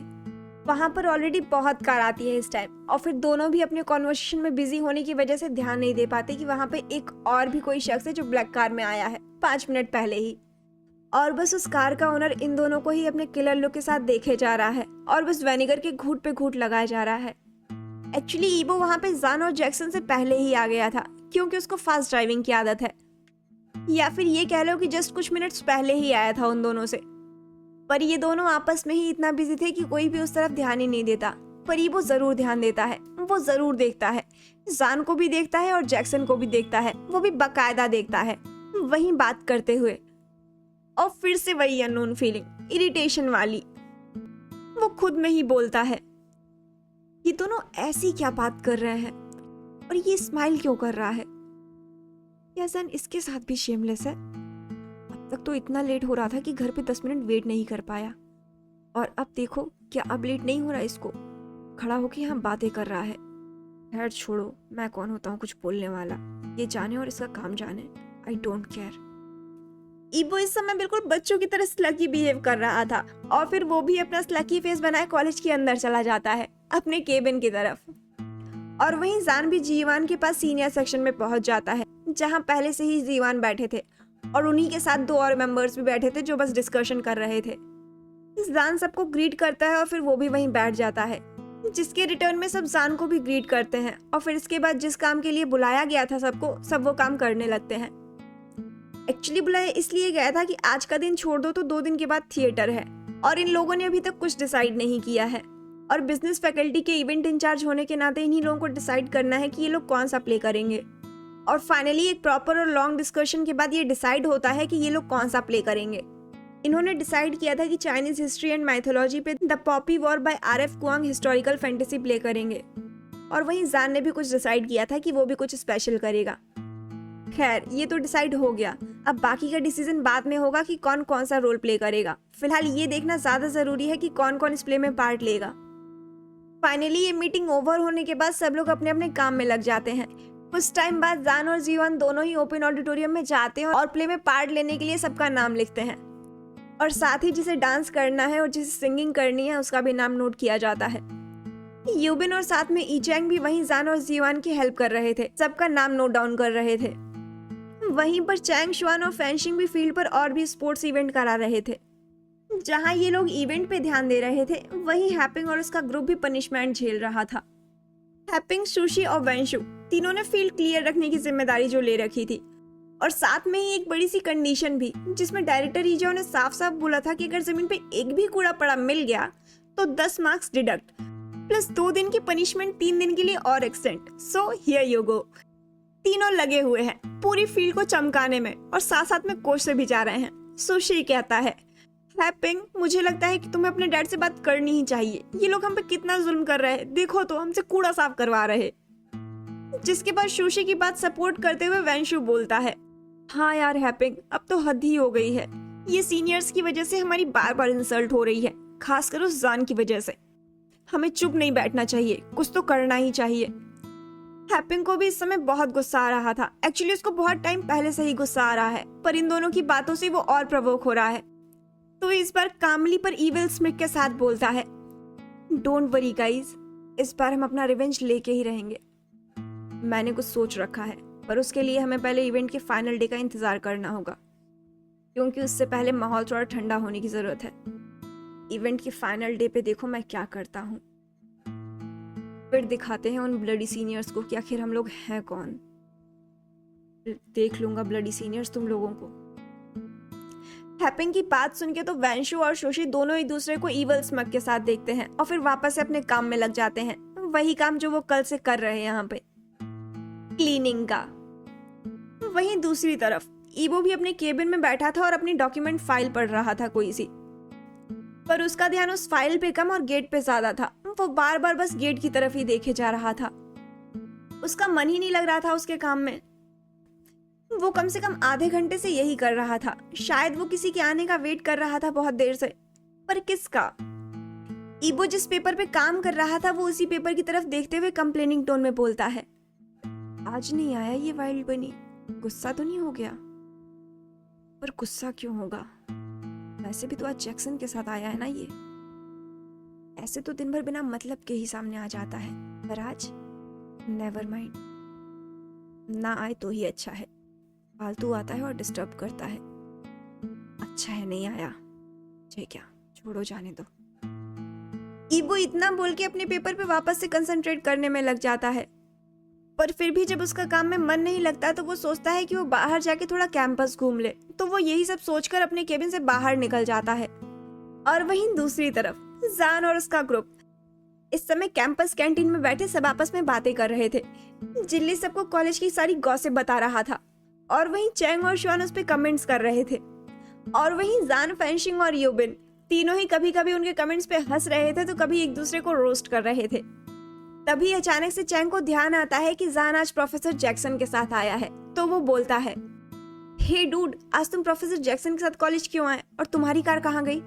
वहां पर ऑलरेडी बहुत कार आती है इस टाइम, और फिर दोनों भी अपने कॉन्वर्सेशन में बिजी होने की वजह से ध्यान नहीं दे पाते कि वहां पे एक और भी कोई शख्स है जो ब्लैक कार में आया है 5 मिनट पहले ही, और बस उस कार का ओनर इन दोनों को ही अपने किलर लुक के साथ देखे जा रहा है और बस वेनिगर के घूंट पे घूंट लगाया जा रहा है। एक्चुअली ईबो वहां पे जान और जैक्सन से पहले ही आ गया था, क्योंकि उसको फास्ट ड्राइविंग की आदत है, या फिर ये कह लो कि जस्ट कुछ मिनट्स पहले ही आया था उन दोनों से। पर ये दोनों आपस में ही इतना बिजी थे कि कोई भी उस तरफ ध्यान ही नहीं देता। पर ईबो जरूर ध्यान देता है, वो जरूर देखता है, जान को भी देखता है और जैक्सन को भी देखता है, वो भी बाकायदा देखता है, वही बात करते हुए। और फिर से वही अननोन फीलिंग, इरिटेशन वाली। वो खुद में ही बोलता है, ये दोनों ऐसी क्या बात कर रहे हैं और ये स्माइल क्यों कर रहा है? या जान इसके साथ भी शेमलेस है? अब तक तो इतना लेट हो रहा था कि घर पे 10 मिनट वेट नहीं कर पाया, और अब देखो क्या अब लेट नहीं हो रहा, इसको खड़ा होके यहाँ बातें कर रहा है। खैर छोड़ो, मैं कौन होता हूँ कुछ बोलने वाला, ये जाने और इसका काम जाने, आई डोंट केयर। ईबो इस समय बिल्कुल बच्चों की तरह स्लकी बिहेव कर रहा था और फिर वो भी अपना स्लकी फेस बनाए कॉलेज के अंदर चला जाता है अपने केबिन की तरफ। और वहीं जान भी जीवान के पास सीनियर सेक्शन में पहुंच जाता है, जहां पहले से ही जीवान बैठे थे और उन्हीं के साथ 2 और मेंबर्स भी बैठे थे जो बस डिस्कशन कर रहे थे। जान सबको ग्रीट करता है और फिर वो भी वहीं बैठ जाता है, जिसके रिटर्न में सब जान को भी ग्रीट करते हैं और फिर इसके बाद जिस काम के लिए बुलाया गया था सबको, सब वो काम करने लगते हैं। एक्चुअली बुलाया इसलिए गया था कि आज का दिन छोड़ दो तो 2 दिन के बाद थिएटर है और इन लोगों ने अभी तक कुछ डिसाइड नहीं किया है, और बिजनेस फैकल्टी के इवेंट इंचार्ज होने के नाते इन्हीं लोगों को डिसाइड करना है कि ये लोग कौन सा प्ले करेंगे। और फाइनली एक प्रॉपर और लॉन्ग डिस्कशन के बाद ये डिसाइड होता है कि ये लोग कौन सा प्ले करेंगे। इन्होंने डिसाइड किया था कि चाइनीज हिस्ट्री एंड माइथोलॉजी पे the poppy war by R F. Kuang historical fantasy play करेंगे। और वहीं जान ने भी कुछ डिसाइड किया था कि वो भी कुछ स्पेशल करेगा। खैर, ये तो डिसाइड हो गया। अब बाकी का डिसीजन बाद में होगा कि कौन कौन सा रोल प्ले करेगा। फिलहाल ये देखना ज्यादा जरूरी है कि कौन कौन इस प्ले में पार्ट लेगा। फाइनली ये मीटिंग ओवर होने के बाद सब लोग अपने अपने काम में लग जाते हैं। कुछ टाइम बाद जान और जीवन दोनों ही ओपन ऑडिटोरियम में जाते हैं और प्ले में पार्ट लेने के लिए सबका नाम लिखते हैं। और साथ ही जिसे डांस करना है और जिसे सिंगिंग करनी है उसका भी नाम नोट किया जाता है। यूबिन और साथ में ईचैंग भी वहीं जान और जीवान की हेल्प कर रहे थे, सबका नाम नोट डाउन कर रहे थे। वहीं पर चैंग शुआन और फैंशिंग भी फील्ड पर और भी स्पोर्ट्स इवेंट करा रहे थे। जहां ये लोग इवेंट पे ध्यान दे रहे थे, वहीं हैपिंग और उसका ग्रुप भी पनिशमेंट झेल रहा था। हैपिंग, सुशी और वेंशु तीनों ने फील्ड क्लियर रखने की जिम्मेदारी जो ले रखी थी, और साथ में ही एक बड़ी सी कंडीशन भी, जिसमें डायरेक्टर ईजाओ ने साफ साफ बोला था कि अगर जमीन पे एक भी कूड़ा पड़ा मिल गया तो 10 मार्क्स डिडक्ट प्लस 2 दिन की पनिशमेंट 3 दिन के लिए और extend. So here you go. तीनों लगे हुए हैं पूरी फील्ड को चमकाने में और साथ साथ में कोच से भी जा रहे हैं। सुशी कहता है, हैपिंग, मुझे लगता है कि तुम्हें अपने डैड से बात करनी ही चाहिए। ये लोग हम पे कितना जुल्म कर रहे हैं, देखो तो हमसे कूड़ा साफ करवा रहे। जिसके बाद सुशी की बात सपोर्ट करते हुए वेंशु बोलता है, हाँ यार हैपिंग, अब तो हद ही हो गई है। ये सीनियर्स की वजह से हमारी बार बार इंसल्ट हो रही है, खासकर उस जान की वजह से। हमें चुप नहीं बैठना चाहिए, कुछ तो करना ही चाहिए। हैपिंग को भी इस समय बहुत गुस्सा आ रहा था। एक्चुअली उसको बहुत टाइम पहले से ही गुस्सा आ रहा है, पर इन दोनों की बातों से वो और प्रवोक हो रहा है। तो इस बार कामली पर इविल स्मिथ के साथ बोलता है, डोंट वरी गाइस, इस बार हम अपना रिवेंज लेके ही रहेंगे। मैंने कुछ सोच रखा है, पर उसके लिए हमें पहले इवेंट के फाइनल डे का इंतजार करना होगा, क्योंकि उससे पहले माहौल थोड़ा ठंडा होने की जरूरत है। इवेंट के फाइनल डे पे देखो मैं क्या करता हूँ। फिर दिखाते हैं उन ब्लडी सीनियर्स को कि आखिर हम लोग हैं कौन। देख लूंगा ब्लडी सीनियर्स तुम लोगों को। हैपिंग की बात सुन के तो वेंशु और शोशी दोनों एक दूसरे को इवल स्मग के साथ देखते हैं और फिर वापस से अपने काम में लग जाते हैं, वही काम जो वो कल से कर रहे हैं यहाँ पे, क्लीनिंग का। वहीं दूसरी तरफ ईबो भी अपने केबिन में बैठा था और अपनी डॉक्यूमेंट फाइल पढ़ रहा था कोई सी, पर उसका ध्यान उस फाइल पे कम और गेट पे ज्यादा था। वो बार बार बस गेट की तरफ ही देखे जा रहा था। उसका मन ही नहीं लग रहा था उसके काम में। वो कम से कम आधे घंटे से यही कर रहा था। शायद वो किसी के आने का वेट कर रहा था बहुत देर से, पर किसका? ईबो जिस पेपर पे काम कर रहा था वो उसी पेपर की तरफ देखते हुए कंप्लेनिंग टोन में बोलता है, आज नहीं आया ये वाइल्ड बनी, गुस्सा तो नहीं हो गया? पर गुस्सा क्यों होगा, वैसे भी तो आज जैक्सन के साथ आया है ना ये। ऐसे तो दिन भर बिना मतलब के ही सामने आ जाता है, पर आज नेवर माइंड, ना आए तो ही अच्छा है। फालतू आता है और डिस्टर्ब करता है। अच्छा है नहीं आया, चाहे क्या, छोड़ो जाने दो। ईबो इतना बोल के अपने पेपर पे वापस से कंसंट्रेट करने में लग जाता है, पर फिर भी जब उसका काम में मन नहीं लगता तो वो सोचता है कि वो बाहर जाके थोड़ा कैंपस घूम ले। तो वो यही सब सोचकर अपने केबिन से बाहर निकल जाता है। और वहीं दूसरी तरफ जान और उसका ग्रुप इस समय कैंपस कैंटीन में बैठे सब आपस में बातें कर रहे थे। जिल्ली सबको कॉलेज की सारी गॉसिप बता रहा था, और वहीं चैंग और शुआन उस पे कमेंट्स कर रहे थे। और वहीं जान, फैंशिंग और यूबिन तीनों ही कभी कभी उनके कमेंट्स पे हंस रहे थे तो कभी एक दूसरे को रोस्ट कर रहे थे। तभी अचानक से चैंग को ध्यान आता है कि जान आज प्रोफेसर जैक्सन के साथ आया है। तो वो बोलता है, हे डूड, आज तुम प्रोफेसर जैक्सन के साथ कॉलेज क्यों आए और तुम्हारी कार कहाँ गई?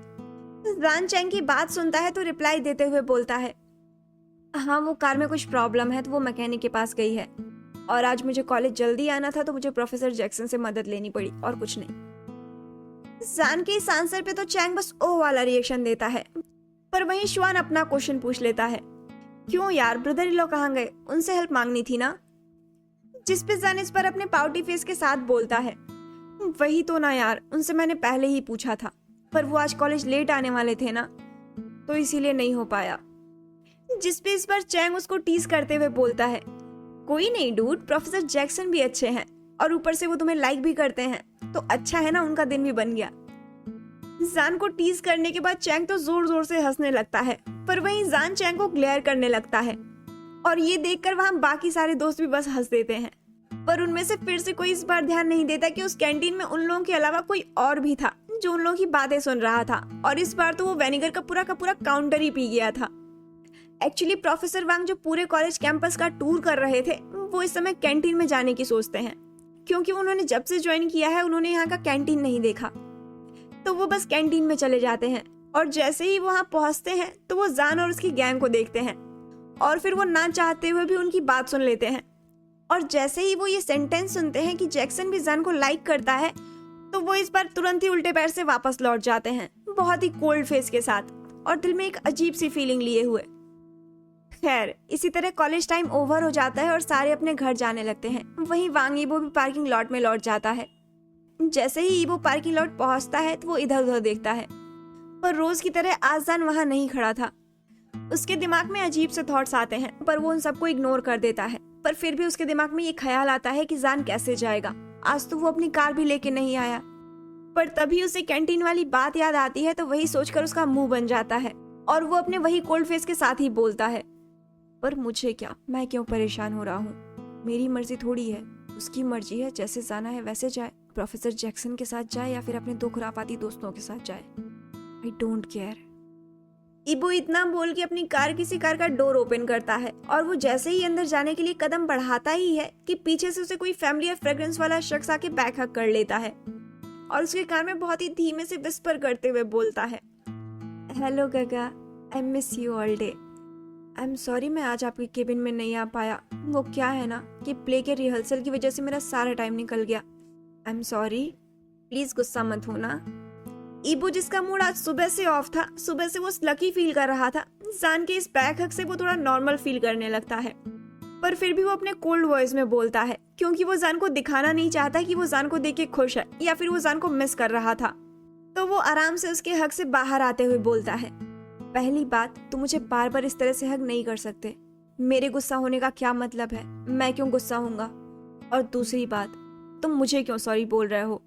जान चैंग की बात सुनता है तो रिप्लाई देते हुए बोलता है, हाँ वो कार में कुछ प्रॉब्लम है तो वो मैकेनिक के पास गई है, और आज मुझे कॉलेज जल्दी आना था तो मुझे प्रोफेसर जैक्सन से मदद लेनी पड़ी, और कुछ नहीं। जान के इस आंसर पे तो चैंग बस ओ वाला रिएक्शन देता है, पर वहीं शुआन अपना क्वेश्चन पूछ लेता है, क्यों यार, ब्रदर इन लॉ कहाँ गए, उनसे हेल्प मांगनी थी ना? जिस पे जान इस पर अपने पाउटी फेस के साथ बोलता है, वही तो ना यार, उनसे मैंने पहले ही पूछा था, पर वो आज कॉलेज लेट आने वाले थे ना, तो इसीलिए नहीं हो पाया। जिस पे इस बार चैंग उसको टीज करते हुए बोलता है, कोई नहीं डूड, प्रोफेसर जैक्सन भी अच्छे हैं, और ऊपर से वो तुम्हें लाइक भी करते हैं, तो अच्छा है ना, उनका दिन भी बन गया। जान को टीज करने के बाद चैंग तो जोर जोर से हंसने लगता है, पर वहीं जान चैंग को ग्लेयर करने लगता है, और ये देखकर वहां बाकी सारे दोस्त भी बस हंस देते हैं। पर उनमें से फिर से कोई इस बार ध्यान नहीं देता कि उस कैंटीन में उन लोगों के अलावा कोई और भी था जो उन लोगों की बातें सुन रहा था, और इस बार तो वो वेनेगर का पूरा काउंटर ही पी गया था। एक्चुअली प्रोफेसर वांग जो पूरे कॉलेज कैंपस का टूर कर रहे थे, वो इस समय कैंटीन में जाने की सोचते हैं, क्योंकि उन्होंने जब से ज्वाइन किया है उन्होंने यहाँ का कैंटीन नहीं देखा। तो वो बस कैंटीन में चले जाते हैं, और जैसे ही वहां पहुंचते हैं तो वो जान और उसकी गैंग को देखते हैं, और फिर वो ना चाहते हुए भी उनकी बात सुन लेते हैं। और जैसे ही वो ये सेंटेंस सुनते हैं कि जैक्सन भी जान को लाइक करता है, तो वो इस बार तुरंत ही उल्टे पैर से वापस लौट जाते हैं, बहुत ही कोल्ड फेस के साथ, और दिल में एक अजीब सी फीलिंग लिए हुए। खैर, इसी तरह कॉलेज टाइम ओवर हो जाता है और सारे अपने घर जाने लगते हैं। वहीं वांग ईबो भी पार्किंग लॉट में लौट जाता है। जैसे ही ईबो पार्किंग लॉट पहुंचता है तो वो इधर उधर देखता है, पर रोज की तरह आज जान वहां नहीं खड़ा था। उसके दिमाग में अजीब से थॉट्स आते हैं, पर वो उन सबको इग्नोर कर देता है। पर फिर भी उसके दिमाग में ये ख्याल आता है कि जान कैसे जाएगा, आज तो वो अपनी कार भी लेके नहीं आया। पर तभी उसे कैंटीन वाली बात याद आती है, तो वही सोचकर उसका मुंह बन जाता है, और वो अपने वही कोल्ड फेस के साथ ही बोलता है, पर मुझे क्या, मैं क्यों परेशान हो रहा हूँ? मेरी मर्जी थोड़ी है, उसकी मर्जी है, जैसे जाना है वैसे जाए, प्रोफेसर जैक्सन के साथ जाए या फिर अपने दो खुरापाती दोस्तों के साथ जाए, आई डोंट केयर। ईबो इतना बोल के अपनी किसी कार का डोर ओपन करता है, और वो जैसे ही अंदर जाने के लिए कदम बढ़ाता ही है कि पीछे से उसे कोई फैमिलियर फ्रेग्रेंस वाला शख्स आके बैक हक कर लेता है, और उसके कान में बहुत ही धीमे से विस्पर करते हुए बोलता है, हेलो गगा, I miss you all day. I am sorry मैं आज आपके केबिन में नहीं आ पाया। वो क्या है ना कि प्ले के रिहर्सल की वजह से मेरा सारा टाइम निकल गया। आई एम सॉरी, प्लीज गुस्सा मत होना। ईबो, जिसका मूड आज सुबह से ऑफ था, सुबह से वो लकी फील कर रहा था, जान के इस बैक हक से वो थोड़ा नॉर्मल फील करने लगता है। पर फिर भी वो अपने कोल्ड वॉइस में बोलता है, क्योंकि वो जान को दिखाना नहीं चाहता कि वो जान को देख के खुश है या फिर वो जान को मिस कर रहा था। तो वो आराम से उसके हक से बाहर आते हुए बोलता है, पहली बात, तुम मुझे बार बार इस तरह से हक नहीं कर सकते। मेरे गुस्सा होने का क्या मतलब है? मैं क्यों गुस्सा होऊंगा? और दूसरी बात, तुम मुझे क्यों सॉरी बोल रहे हो?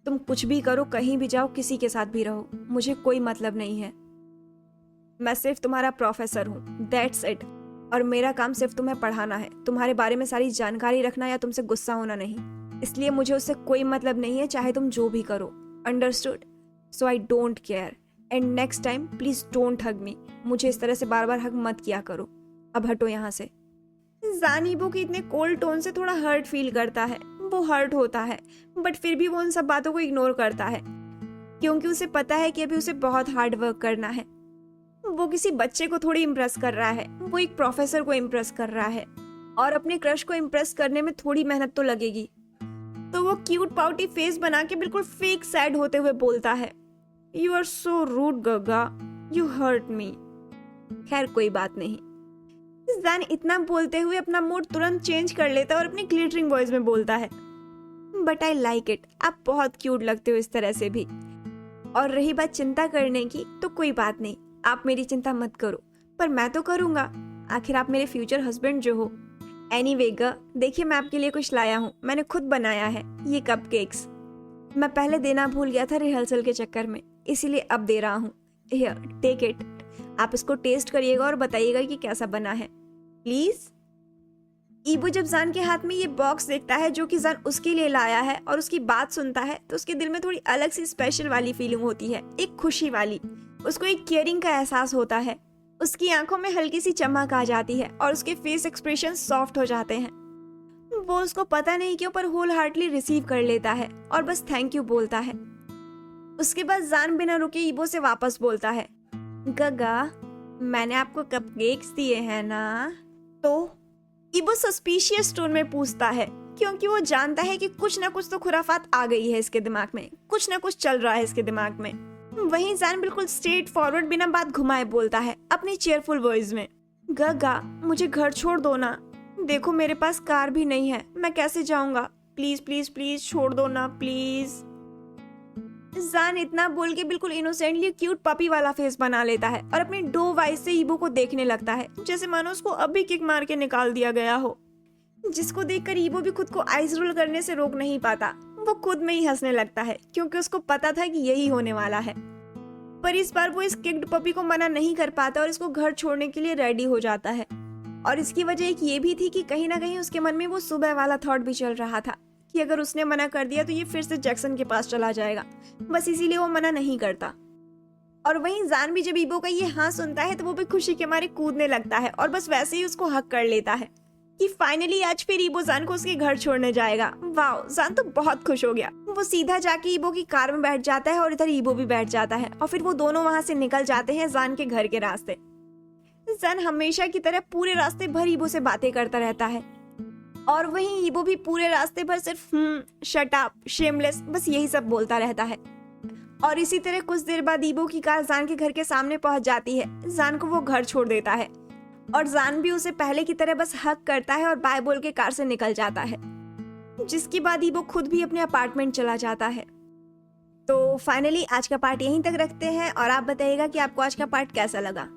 तुम कुछ भी करो, कहीं भी जाओ, किसी के साथ भी रहो, मुझे कोई मतलब नहीं है। मैं सिर्फ तुम्हारा प्रोफेसर हूँ, दैट्स इट। और मेरा काम सिर्फ तुम्हें पढ़ाना है, तुम्हारे बारे में सारी जानकारी रखना या तुमसे गुस्सा होना नहीं। इसलिए मुझे उससे कोई मतलब नहीं है, चाहे तुम जो भी करो। Understood? So I don't care, and next time please don't hug me. मुझे इस तरह से बार बार हग मत किया करो। अब हटो यहाँ से। जान ईबो के इतने कोल्ड टोन से थोड़ा हर्ट फील करता है, वो हर्ट होता है, बट फिर भी वो उन सब बातों को इग्नोर करता है, क्योंकि उसे पता है कि अभी उसे बहुत हार्ड वर्क करना है। वो किसी बच्चे को थोड़ी इम्प्रेस कर रहा है, वो एक प्रोफेसर को इम्प्रेस कर रहा है, और अपने क्रश को इम्प्रेस करने में थोड़ी मेहनत तो लगेगी। तो वो क्यूट पाउटी फेस बना के बिल्कुल फेक सैड होते हुए बोलता है, यू आर सो रूड गगा, यू हर्ट मी। खैर कोई बात नहीं। जान इतना बोलते हुए अपना मूड तुरंत चेंज कर लेता है और अपनी ग्लिटरिंग वॉइस में बोलता है, बट आई लाइक इट, आप बहुत क्यूट लगते हो इस तरह से भी। और रही बात चिंता करने की, तो कोई बात नहीं, आप मेरी चिंता मत करो, पर मैं तो करूंगा, आखिर आप मेरे फ्यूचर हस्बैंड जो हो। एनीवे गा, देखिए मैं आपके लिए कुछ लाया हूँ, मैंने खुद बनाया है ये कपकेक्स। मैं पहले देना भूल गया था रिहर्सल के चक्कर में, इसीलिए अब दे रहा हूँ। Here, take it. आप इसको टेस्ट करिएगा और बताइएगा कि कैसा बना है, प्लीज। ईबो जब जान के हाथ में ये बॉक्स देखता है जो कि जान उसके लिए लाया है, और उसकी बात सुनता है, तो उसके दिल में थोड़ी अलग सी स्पेशल वाली फीलिंग होती है, एक खुशी वाली। उसको एक केयरिंग का एहसास होता है। उसकी आंखों में हल्की सी चमक आ जाती है और उसके फेस एक्सप्रेशन सॉफ्ट हो जाते हैं। वो उसको पता नहीं क्यों पर होल हार्टली रिसीव कर लेता है और बस थैंक यू बोलता है। उसके बाद जान बिना रुके ईबो से वापस बोलता है, गगा, मैंने आपको कपकेक्स दिए हैं ना? तो ईबो सस्पिशियस टोन में पूछता है, क्योंकि वो जानता है कि कुछ ना कुछ तो खुराफात आ गई है इसके दिमाग में, कुछ ना कुछ चल रहा है इसके दिमाग में। वहीं जान बिल्कुल स्ट्रेट फॉरवर्ड बिना बात घुमाए बोलता है अपनी चेयरफुल वॉइस में, गगा, मुझे घर छोड़ दो ना, देखो मेरे पास कार भी नहीं है, मैं कैसे जाऊंगा, प्लीज प्लीज प्लीज छोड़ दो ना प्लीज। जान इतना बोल के बिल्कुल इनोसेंटली क्यूट पपी वाला फेस बना लेता है और अपनी डो आइज से ईबो को देखने लगता है, जैसे मानो उसको अभी किक मार के निकाल दिया गया हो। जिसको देखकर ईबो भी खुद को आइज रोल करने से रोक नहीं पाता, वो खुद में ही हंसने लगता है, क्योंकि उसको पता था कि यही होने वाला है। पर इस बार वो इस किक्ड पपी को मना नहीं कर पाता और इसको घर छोड़ने के लिए रेडी हो जाता है। और इसकी वजह एक ये भी थी कि कहीं ना कहीं उसके मन में वो सुबह वाला थॉट भी चल रहा था कि अगर उसने मना कर दिया तो ये फिर से जैक्सन के पास चला जाएगा, बस इसीलिए वो मना नहीं करता। और वहीं जान भी जब ईबो का ये हाँ सुनता है तो वो भी खुशी के मारे कूदने लगता है और बस वैसे ही उसको हक कर लेता है कि फाइनली आज फिर ईबो जान को उसके घर छोड़ने जाएगा। वाह, जान तो बहुत खुश हो गया। वो सीधा जाके ईबो की कार में बैठ जाता है और इधर ईबो भी बैठ जाता है और फिर वो दोनों वहां से निकल जाते हैं जान के घर के रास्ते। जान हमेशा की तरह पूरे रास्ते भर ईबो से बातें करता रहता है और वहीं ईबो भी पूरे रास्ते भर सिर्फ शट अप, शेमलेस, बस यही सब बोलता रहता है। और इसी तरह कुछ देर बाद ईबो की कार जान के घर के सामने पहुंच जाती है। जान को वो घर छोड़ देता है और जान भी उसे पहले की तरह बस हक करता है और बाय बोल के कार से निकल जाता है, जिसके बाद ईबो खुद भी अपने अपार्टमेंट चला जाता है। तो फाइनली आज का पार्ट यहीं तक रखते हैं और आप बताइएगा कि आपको आज का पार्ट कैसा लगा।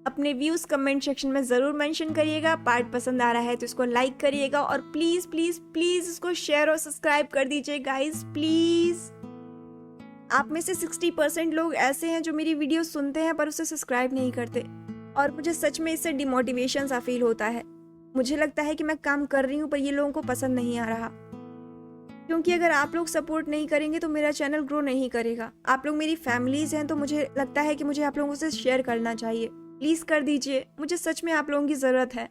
अपने व्यूज कमेंट सेक्शन में जरूर मेंशन करिएगा। पार्ट पसंद आ रहा है तो इसको लाइक करिएगा और प्लीज प्लीज प्लीज इसको शेयर और सब्सक्राइब कर दीजिए गाइस, प्लीज। आप में से 60% लोग ऐसे हैं जो मेरी वीडियो सुनते हैं पर उसे सब्सक्राइब नहीं करते और मुझे सच में इससे डिमोटिवेशन सा फील होता है। मुझे लगता है कि मैं काम कर रही हूँ पर ये लोगों को पसंद नहीं आ रहा, क्योंकि अगर आप लोग सपोर्ट नहीं करेंगे तो मेरा चैनल ग्रो नहीं करेगा। आप लोग मेरी फैमिलीज हैं तो मुझे लगता है कि मुझे आप लोगों से शेयर करना चाहिए। प्लीज कर दीजिए, मुझे सच में आप लोगों की जरूरत है।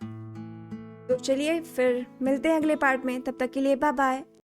तो चलिए फिर मिलते हैं अगले पार्ट में, तब तक के लिए बाय बाय।